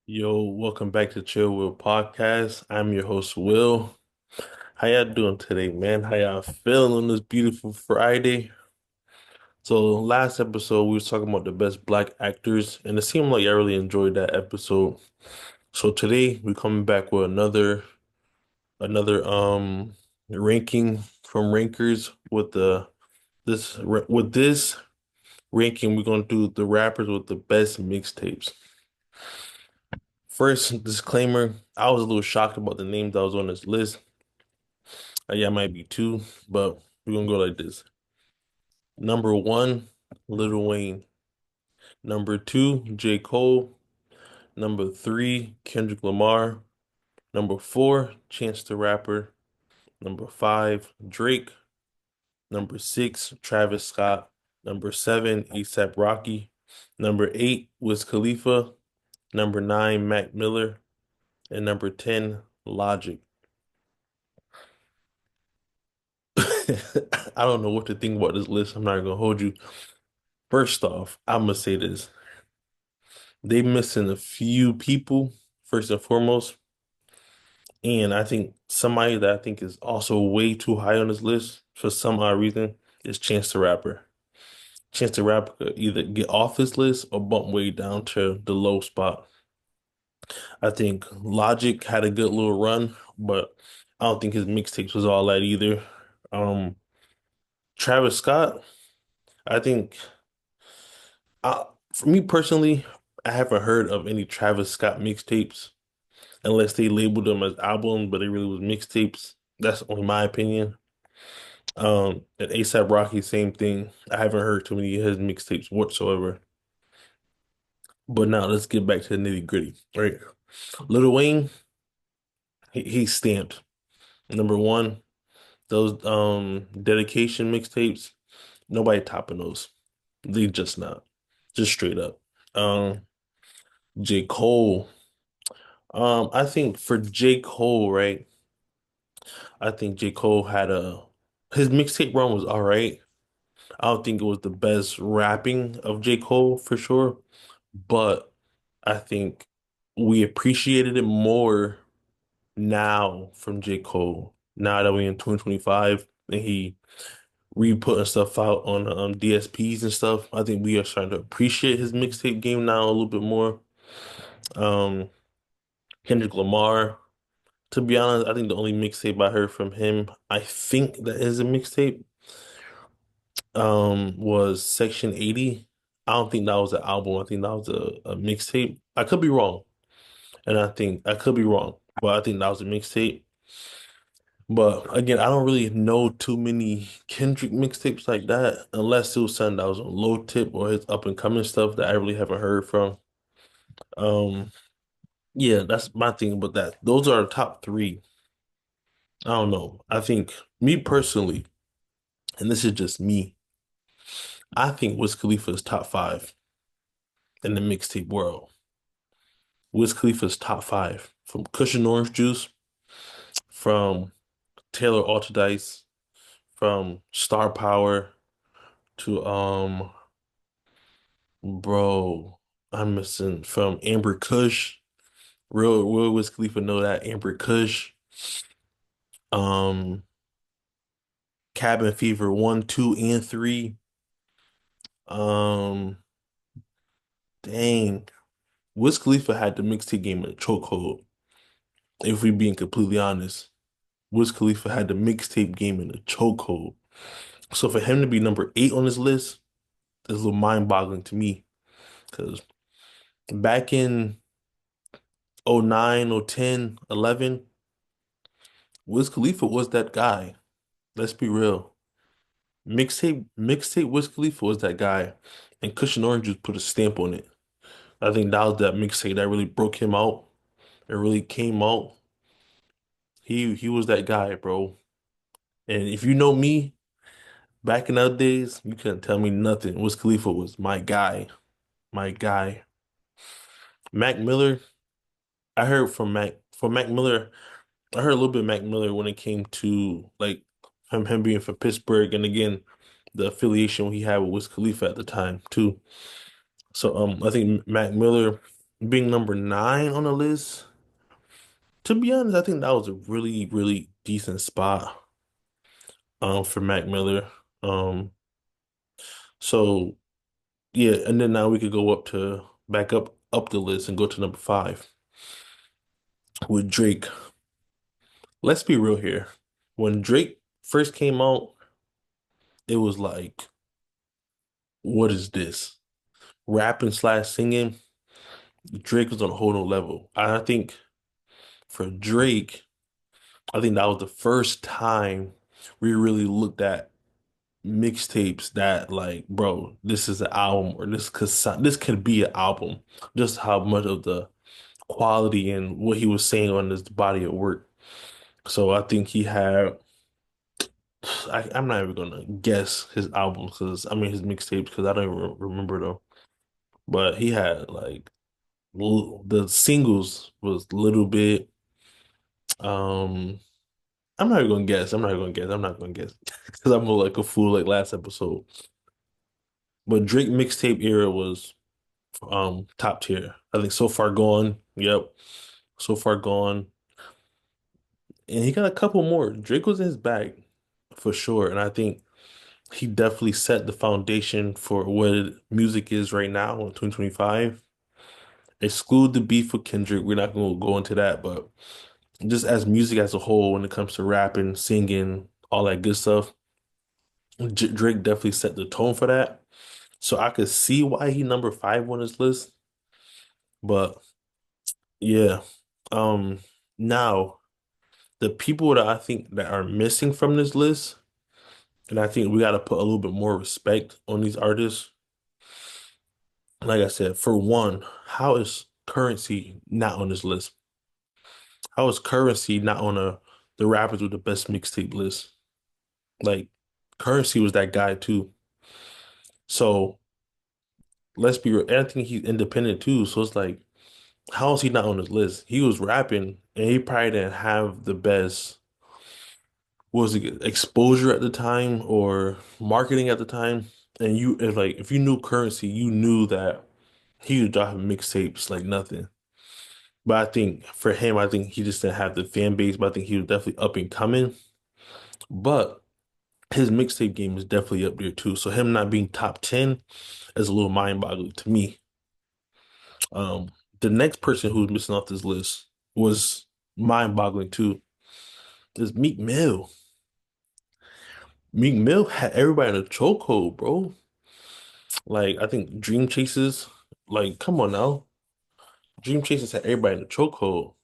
Yo, welcome back to Chill Will Podcast. I'm your host, Will. How y'all doing today, man? How y'all feeling on this beautiful Friday? So last episode we was talking about the best black actors, and it seemed like y'all really enjoyed that episode. So today we coming back with another ranking from rankers with this ranking we're gonna do the rappers with the best mixtapes. First disclaimer, I was a little shocked about the names that was on this list. Yeah, it might be two, but we're gonna go like this. Number one, Lil Wayne. Number two, J. Cole. Number three, Kendrick Lamar. Number four, Chance the Rapper. Number five, Drake. Number six, Travis Scott. Number seven, A$AP Rocky. Number eight, Wiz Khalifa. Number nine, Mac Miller. And number 10, Logic. I don't know what to think about this list. I'm not gonna hold you. First off, I'm gonna say this. They missing a few people, first and foremost. And I think somebody that I think is also way too high on this list for some odd reason is Chance the Rapper. Chance the Rapper could either get off this list or bump way down to the low spot. I think Logic had a good little run, but I don't think his mixtapes was all that either. Um, Travis Scott, I think for me personally, I haven't heard of any Travis Scott mixtapes unless they labeled them as albums, but they really was mixtapes. That's only my opinion. And A$AP Rocky, same thing. I haven't heard too many of his mixtapes whatsoever. But now let's get back to the nitty gritty, right? Lil Wayne, he's stamped. Number one, those dedication mixtapes, nobody topping those. They just not. Just straight up. Um, J. Cole. I think for J. Cole, right? I think J. Cole had his mixtape run was all right. I don't think it was the best rapping of J. Cole for sure, but I think we appreciated it more now from J. Cole. Now that we're in 2025 and he re-putting stuff out on DSPs and stuff, I think we are starting to appreciate his mixtape game now a little bit more. Um, Kendrick Lamar. To be honest, I think the only mixtape I heard from him, I think that is a mixtape, was Section 80. I don't think that was an album. I think that was a mixtape. I could be wrong. And I think I could be wrong, but I think that was a mixtape. But again, I don't really know too many Kendrick mixtapes like that, unless it was something that was on Low Tip or his up and coming stuff that I really haven't heard from. Um, yeah, that's my thing about that. Those are the top three. I don't know. I think me personally, and this is just me, I think Wiz Khalifa is top five in the mixtape world. Wiz Khalifa's top five from Cushion Orange Juice, from Taylor Alterdice, from Star Power to bro, I'm missing from Amber Kush. Real Wiz Khalifa know that Amber Kush. Um Cabin Fever 1, 2, and 3. Um dang. Wiz Khalifa had the mixtape game in a chokehold. If we being completely honest. Wiz Khalifa had the mixtape game in a chokehold. So for him to be number 8 on this list is a little mind-boggling to me. Because back in '09, '10, '11, Wiz Khalifa was that guy. Let's be real. Mixtape Wiz Khalifa was that guy. And Cushion Orange just put a stamp on it. I think that was that mixtape that really broke him out. It really came out. He was that guy, bro. And if you know me, back in those days, you couldn't tell me nothing. Wiz Khalifa was my guy. My guy. Mac Miller, I heard from Mac Miller, I heard a little bit of Mac Miller when it came to like him being from Pittsburgh and again the affiliation he had with Wiz Khalifa at the time too. So I think Mac Miller being number nine on the list, to be honest, I think that was a really, really decent spot for Mac Miller. Um so yeah, and then now we could go up to back up the list and go to number five with Drake. Let's be real here. When Drake first came out, it was like, what is this? Rapping slash singing, Drake was on a whole new level. I think for Drake, I think that was the first time we really looked at mixtapes that like, bro, this is an album or this could be an album. Just how much of the quality and what he was saying on this body of work. So I think he had I'm not even gonna guess his albums because I mean his mixtapes because I don't even remember them. But he had like the singles was Little Bit. Um, I'm not even gonna guess. I'm not even gonna guess. I'm not gonna guess because I'm like a fool like last episode. But Drake mixtape era was top tier. I think So Far Gone. Yep, So Far Gone, and he got a couple more. Drake was in his bag for sure, and I think he definitely set the foundation for what music is right now in 2025. Exclude the beef with Kendrick. We're not going to go into that, but just as music as a whole, when it comes to rapping, singing, all that good stuff, Drake definitely set the tone for that. So I could see why he number five on his list. But yeah, um, now the people that I think that are missing from this list, and I think we got to put a little bit more respect on these artists. Like I said, for one, how is Currency not on this list? How is Currency not on the rappers with the best mixtape list? Like Currency was that guy too. So let's be real. And I think he's independent too. So it's like, how is he not on this list? He was rapping and he probably didn't have the best, what was it, exposure at the time or marketing at the time. And you if like if you knew Currency, you knew that he was dropping mixtapes like nothing. But I think for him, I think he just didn't have the fan base, but I think he was definitely up and coming. But his mixtape game is definitely up there too. So him not being top 10 is a little mind-boggling to me. Um, the next person who's missing off this list was mind-boggling too. Is Meek Mill. Meek Mill had everybody in a chokehold, bro. Like I think Dream Chasers, like come on now. Dream Chasers had everybody in a chokehold.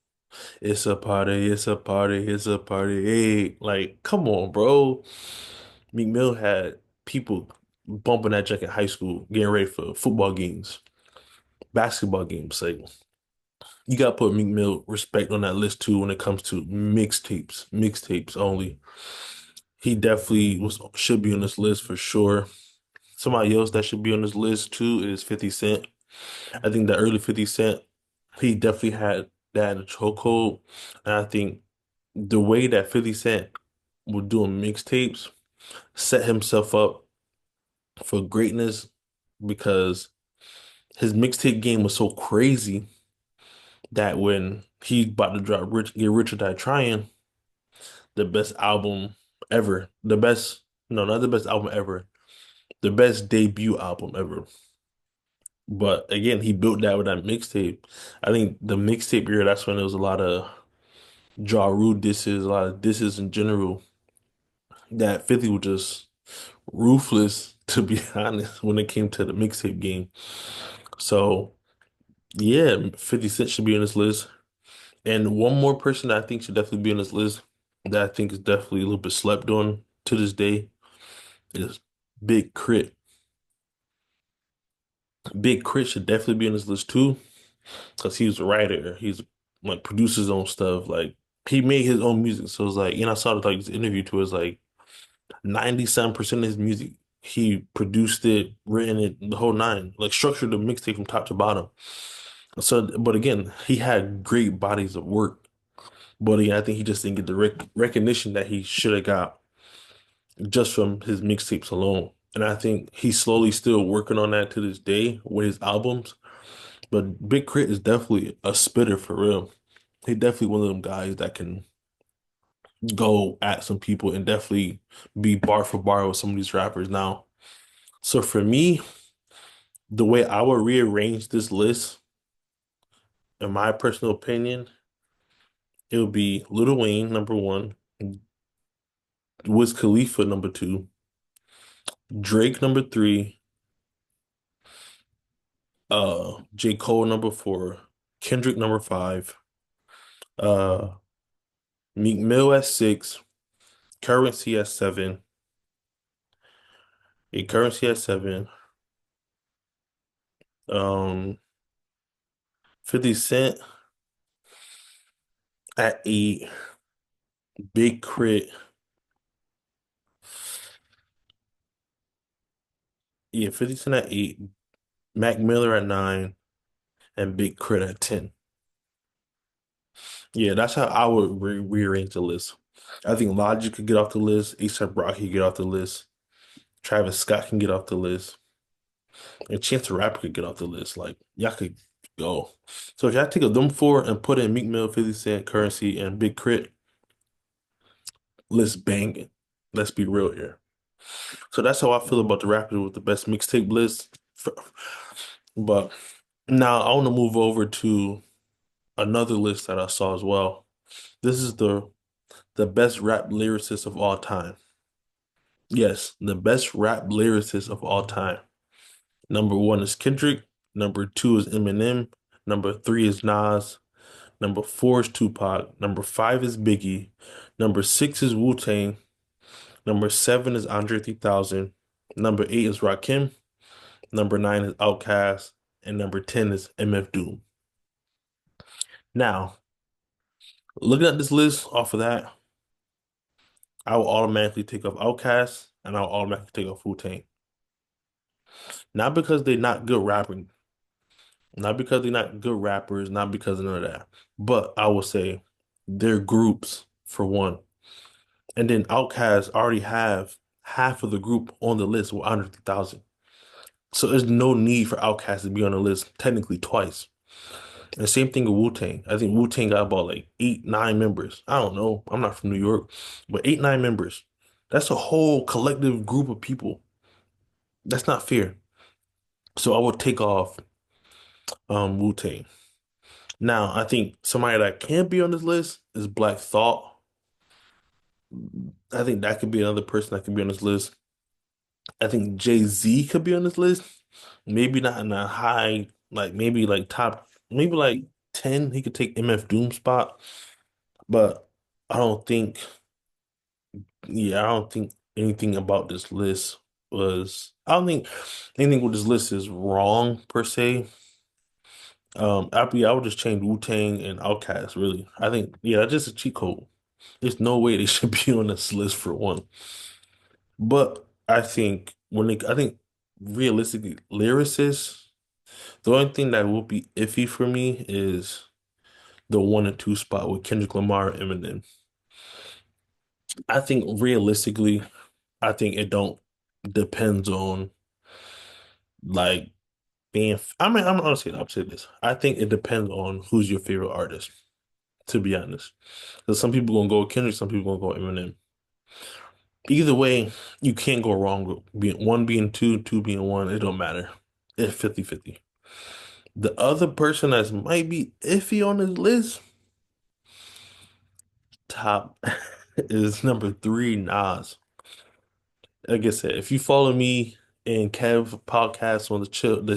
It's a party, it's a party, it's a party. Hey, like come on, bro. Meek Mill had people bumping that jacket in high school, getting ready for football games, basketball games. Like you gotta put Meek Mill respect on that list too when it comes to mixtapes only. He definitely was should be on this list for sure. Somebody else that should be on this list too is 50 Cent. I think the early 50 Cent, he definitely had that in a chokehold. And I think the way that 50 Cent was doing mixtapes set himself up for greatness because his mixtape game was so crazy that when he about to drop Get Rich or Die Trying, the best album ever, the best, no, not the best album ever, the best debut album ever. But again, he built that with that mixtape. I think the mixtape era, that's when there was a lot of Ja Rule disses, a lot of disses in general, that 50 was just ruthless, to be honest, when it came to the mixtape game. So yeah, 50 Cent should be on this list. And one more person that I think should definitely be on this list that I think is definitely a little bit slept on to this day is Big Crit. Big Crit should definitely be on this list too, because he was a writer. He's like produced his own stuff. Like he made his own music. So it's like, I saw like this interview to it, it's like 97% of his music, he produced it, written it, the whole nine, like structured the mixtape from top to bottom. So, but again, he had great bodies of work. But again, I think he just didn't get the recognition that he should have got just from his mixtapes alone. And I think he's slowly still working on that to this day with his albums. But Big Crit is definitely a spitter for real. He definitely one of them guys that can go at some people and definitely be bar for bar with some of these rappers now. So for me, the way I would rearrange this list, in my personal opinion, it would be Lil Wayne number one, Wiz Khalifa number two, Drake number three, J. Cole number four, Kendrick number five, uh, Meek Mill at six, Currency at seven, a Currency at seven, um, 50 Cent at eight, Big Crit, yeah, 50 Cent at eight, Mac Miller at nine, and Big Crit at 10. Yeah, that's how I would rearrange the list. I think Logic could get off the list, A$AP Rocky could get off the list, Travis Scott can get off the list, and Chance the Rapper could get off the list. Like, y'all could go. So if y'all take of them four and put in Meek Mill, 50 Cent, Currency, and Big Crit, let's bang it. Let's be real here. So that's how I feel about the rappers with the best mixtape list. But now I want to move over to another list that I saw as well. This is the best rap lyricist of all time. Yes, the best rap lyricist of all time. Number one is Kendrick. Number two is Eminem. Number three is Nas. Number four is Tupac. Number five is Biggie. Number six is Wu-Tang. Number seven is Andre 3000. Number eight is Rakim. Number nine is Outkast. And number 10 is MF Doom. Now, looking at this list off of that, I will automatically take off Outkast and I'll automatically take off Wu-Tang. Not because they're not good rapping, not because they're not good rappers, not because of none of that. But I will say they're groups for one. And then Outkast already have half of the group on the list with 100,000. So there's no need for Outkast to be on the list technically twice. And same thing with Wu-Tang. I think Wu-Tang got about like eight, nine members. I don't know. I'm not from New York, but eight, nine members. That's a whole collective group of people. That's not fair. So I would take off Wu-Tang. Now, I think somebody that can't be on this list is Black Thought. I think that could be another person that could be on this list. I think Jay-Z could be on this list. Maybe not in a high, like maybe like top, maybe like 10. He could take MF Doom spot. But I don't think, yeah, I don't think anything about this list I don't think anything with this list is wrong per se. I would just change Wu-Tang and Outkast, really. I think, yeah, that's just a cheat code. There's no way they should be on this list for one. But I think realistically, lyricists, the only thing that will be iffy for me is the one and two spot with Kendrick Lamar and Eminem. I think realistically, I think it don't depends on like I'm gonna say the opposite of this. I think it depends on who's your favorite artist, to be honest. Because some people gonna go with Kendrick, some people gonna go with Eminem. Either way, you can't go wrong with being one being two, two being one. It don't matter. It's 50-50. The other person that might be iffy on this list, top is number three, Nas. Like I said, if you follow me and Kev podcast on the chill,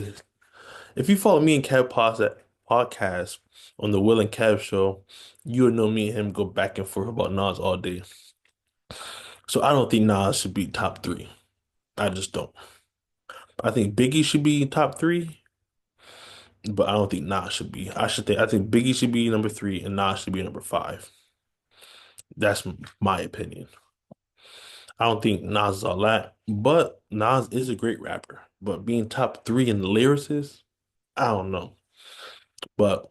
if you follow me and Kev podcast on the Will and Kev show, you'll know me and him go back and forth about Nas all day. So I don't think Nas should be top three. I just don't. I think Biggie should be top three, but I don't think Nas should be. I think Biggie should be number three and Nas should be number five. That's my opinion. I don't think Nas is all that, but Nas is a great rapper. But being top three in the lyricists, I don't know. But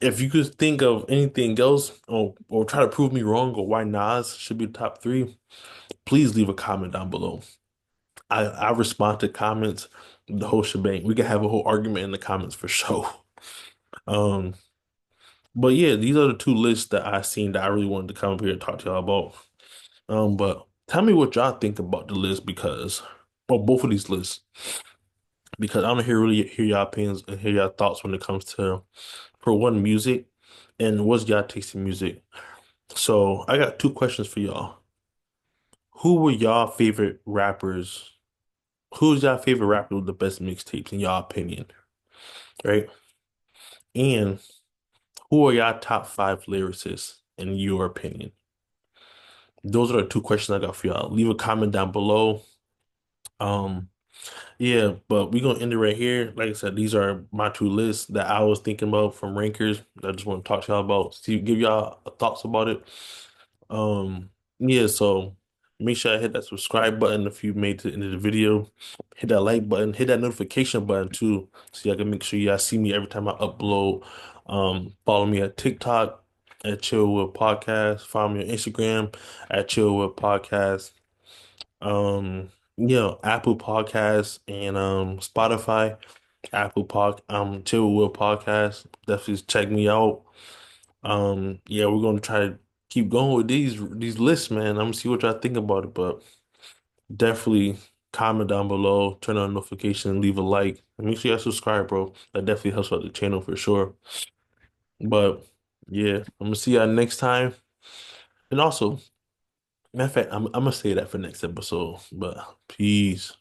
if you could think of anything else or try to prove me wrong or why Nas should be top three, please leave a comment down below. I respond to comments, the whole shebang. We can have a whole argument in the comments for sure. Um, but yeah, these are the two lists that I seen that I really wanted to come up here and talk to y'all about. But tell me what y'all think about the list because, well, both of these lists, because I want to hear y'all opinions and hear y'all thoughts when it comes to, for one, music and what's y'all taste in music. So I got two questions for y'all. Who were y'all favorite rappers? Who's y'all favorite rapper with the best mixtapes in y'all opinion, right? And who are y'all top five lyricists in your opinion? Those are the two questions I got for y'all. Leave a comment down below. Um, Yeah, but we're gonna end it right here. Like I said, these are my two lists that I was thinking about from rankers that I just want to talk to y'all about. See, give y'all thoughts about it. Um, yeah, so make sure I hit that subscribe button if you made it to the end of the video. Hit that like button, hit that notification button too, so y'all can make sure y'all see me every time I upload. Follow me at TikTok at Chill Podcast. Follow me on Instagram at Chill Podcast. Apple Podcasts and Spotify, Chill Will Podcast. Definitely check me out. Yeah, we're gonna try to keep going with these lists, man. I'm gonna see what y'all think about it, but definitely comment down below, turn on notification, leave a like, and make sure you subscribe, bro. That definitely helps out the channel for sure. But yeah, I'm gonna see y'all next time. And also, matter of fact, I'm gonna say that for next episode. But peace.